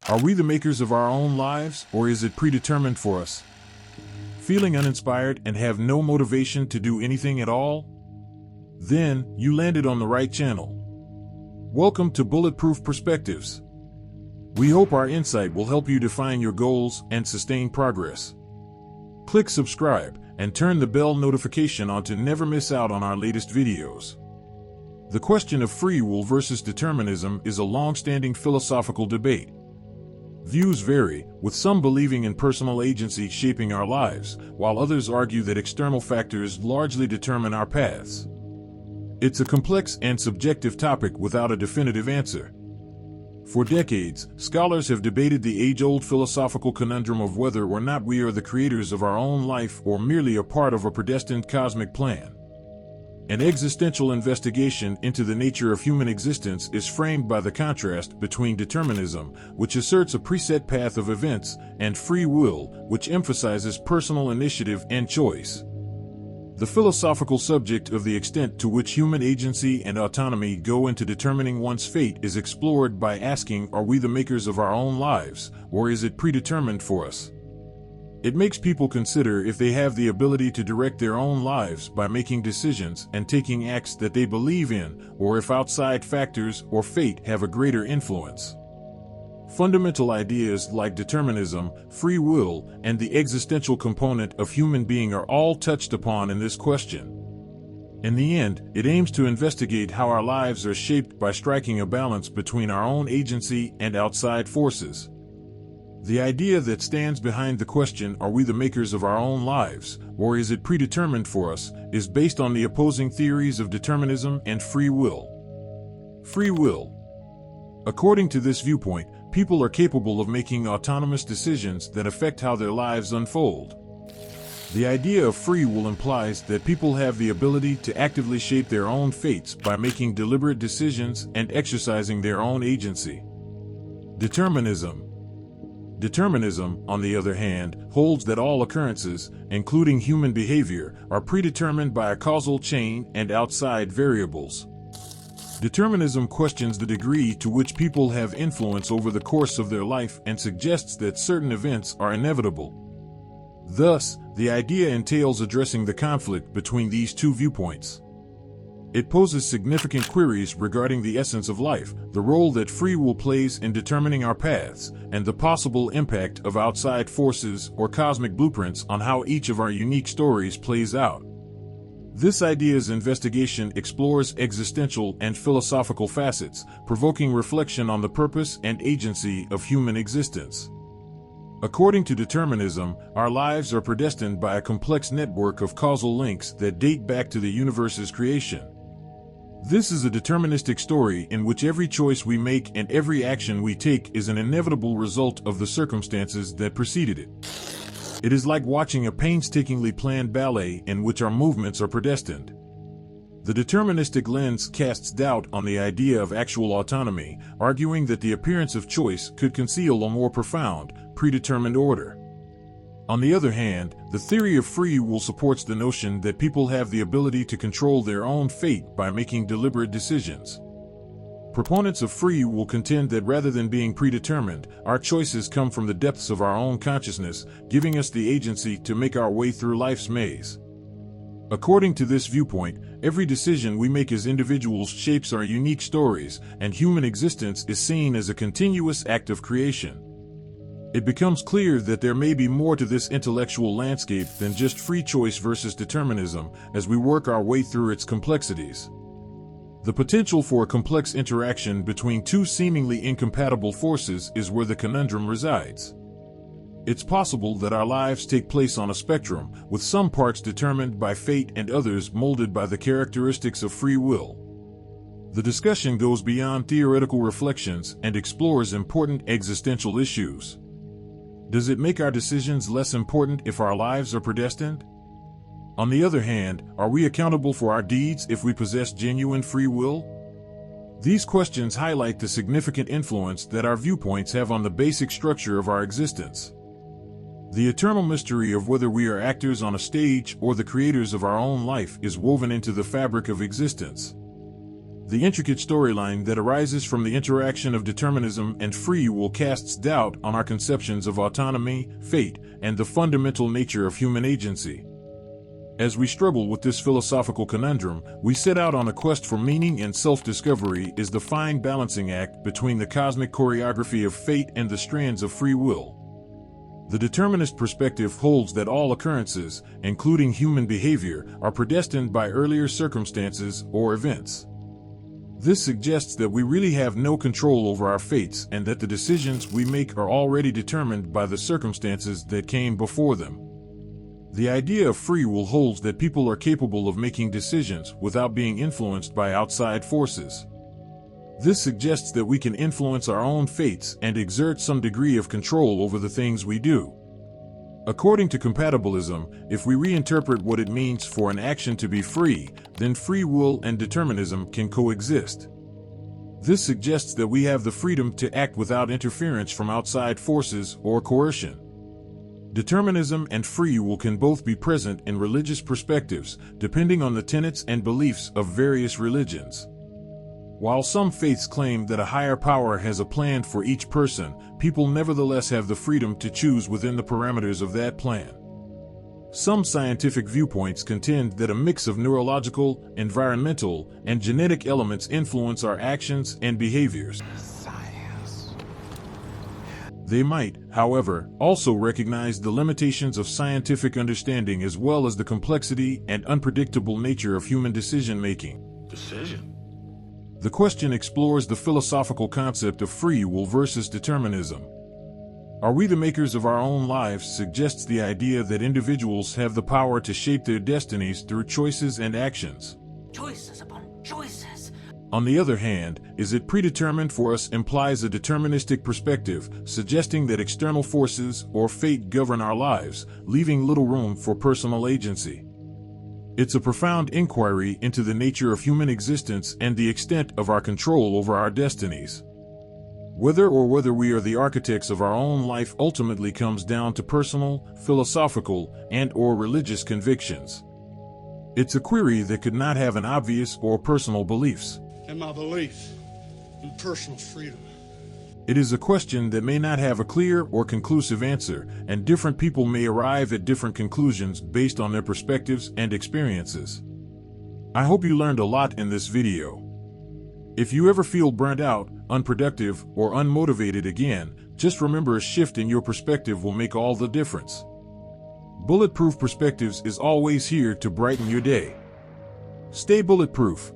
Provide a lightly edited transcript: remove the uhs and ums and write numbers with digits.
Are we the makers of our own lives, or is it predetermined for us? Feeling uninspired and have no motivation to do anything at all? Then, you landed on the right channel. Welcome to Bulletproof Perspectives. We hope our insight will help you define your goals and sustain progress. Click subscribe and turn the bell notification on to never miss out on our latest videos. The question of free will versus determinism is a long-standing philosophical debate. Views vary, with some believing in personal agency shaping our lives, while others argue that external factors largely determine our paths. It's a complex and subjective topic without a definitive answer. For decades, scholars have debated the age-old philosophical conundrum of whether or not we are the creators of our own life or merely a part of a predestined cosmic plan. An existential investigation into the nature of human existence is framed by the contrast between determinism, which asserts a preset path of events, and free will, which emphasizes personal initiative and choice. The philosophical subject of the extent to which human agency and autonomy go into determining one's fate is explored by asking, are we the makers of our own lives, or is it predetermined for us? It makes people consider if they have the ability to direct their own lives by making decisions and taking acts that they believe in, or if outside factors or fate have a greater influence. Fundamental ideas like determinism, free will, and the existential component of human being are all touched upon in this question. In the end, it aims to investigate how our lives are shaped by striking a balance between our own agency and outside forces. The idea that stands behind the question, are we the makers of our own lives, or is it predetermined for us, is based on the opposing theories of determinism and free will. Free will. According to this viewpoint, people are capable of making autonomous decisions that affect how their lives unfold. The idea of free will implies that people have the ability to actively shape their own fates by making deliberate decisions and exercising their own agency. Determinism. Determinism, on the other hand, holds that all occurrences, including human behavior, are predetermined by a causal chain and outside variables. Determinism questions the degree to which people have influence over the course of their life and suggests that certain events are inevitable. Thus, the idea entails addressing the conflict between these two viewpoints. It poses significant queries regarding the essence of life, the role that free will plays in determining our paths, and the possible impact of outside forces or cosmic blueprints on how each of our unique stories plays out. This idea's investigation explores existential and philosophical facets, provoking reflection on the purpose and agency of human existence. According to determinism, our lives are predestined by a complex network of causal links that date back to the universe's creation. This is a deterministic story in which every choice we make and every action we take is an inevitable result of the circumstances that preceded it. It is like watching a painstakingly planned ballet in which our movements are predestined. The deterministic lens casts doubt on the idea of actual autonomy, arguing that the appearance of choice could conceal a more profound, predetermined order. On the other hand, the theory of free will supports the notion that people have the ability to control their own fate by making deliberate decisions. Proponents of free will contend that rather than being predetermined, our choices come from the depths of our own consciousness, giving us the agency to make our way through life's maze. According to this viewpoint, every decision we make as individuals shapes our unique stories, and human existence is seen as a continuous act of creation. It becomes clear that there may be more to this intellectual landscape than just free choice versus determinism as we work our way through its complexities. The potential for a complex interaction between two seemingly incompatible forces is where the conundrum resides. It's possible that our lives take place on a spectrum, with some parts determined by fate and others molded by the characteristics of free will. The discussion goes beyond theoretical reflections and explores important existential issues. Does it make our decisions less important if our lives are predestined? On the other hand, are we accountable for our deeds if we possess genuine free will? These questions highlight the significant influence that our viewpoints have on the basic structure of our existence. The eternal mystery of whether we are actors on a stage or the creators of our own life is woven into the fabric of existence. The intricate storyline that arises from the interaction of determinism and free will casts doubt on our conceptions of autonomy, fate, and the fundamental nature of human agency. As we struggle with this philosophical conundrum, we set out on a quest for meaning, and self-discovery is the fine balancing act between the cosmic choreography of fate and the strands of free will. The determinist perspective holds that all occurrences, including human behavior, are predestined by earlier circumstances or events. This suggests that we really have no control over our fates and that the decisions we make are already determined by the circumstances that came before them. The idea of free will holds that people are capable of making decisions without being influenced by outside forces. This suggests that we can influence our own fates and exert some degree of control over the things we do. According to compatibilism, if we reinterpret what it means for an action to be free, then free will and determinism can coexist. This suggests that we have the freedom to act without interference from outside forces or coercion. Determinism and free will can both be present in religious perspectives, depending on the tenets and beliefs of various religions. While some faiths claim that a higher power has a plan for each person, people nevertheless have the freedom to choose within the parameters of that plan. Some scientific viewpoints contend that a mix of neurological, environmental, and genetic elements influence our actions and behaviors. They might, however, also recognize the limitations of scientific understanding as well as the complexity and unpredictable nature of human decision-making. The question explores the philosophical concept of free will versus determinism. Are we the makers of our own lives suggests the idea that individuals have the power to shape their destinies through choices and actions. Choices upon choices. On the other hand, is it predetermined for us implies a deterministic perspective, suggesting that external forces or fate govern our lives, leaving little room for personal agency. It's a profound inquiry into the nature of human existence and the extent of our control over our destinies. Whether we are the architects of our own life ultimately comes down to personal, philosophical, and/or religious convictions. It's a query that could not have an obvious or personal beliefs. And my belief in personal freedom. It is a question that may not have a clear or conclusive answer, and different people may arrive at different conclusions based on their perspectives and experiences. I hope you learned a lot in this video. If you ever feel burnt out, unproductive, or unmotivated again, just remember a shift in your perspective will make all the difference. Bulletproof Perspectives is always here to brighten your day. Stay bulletproof.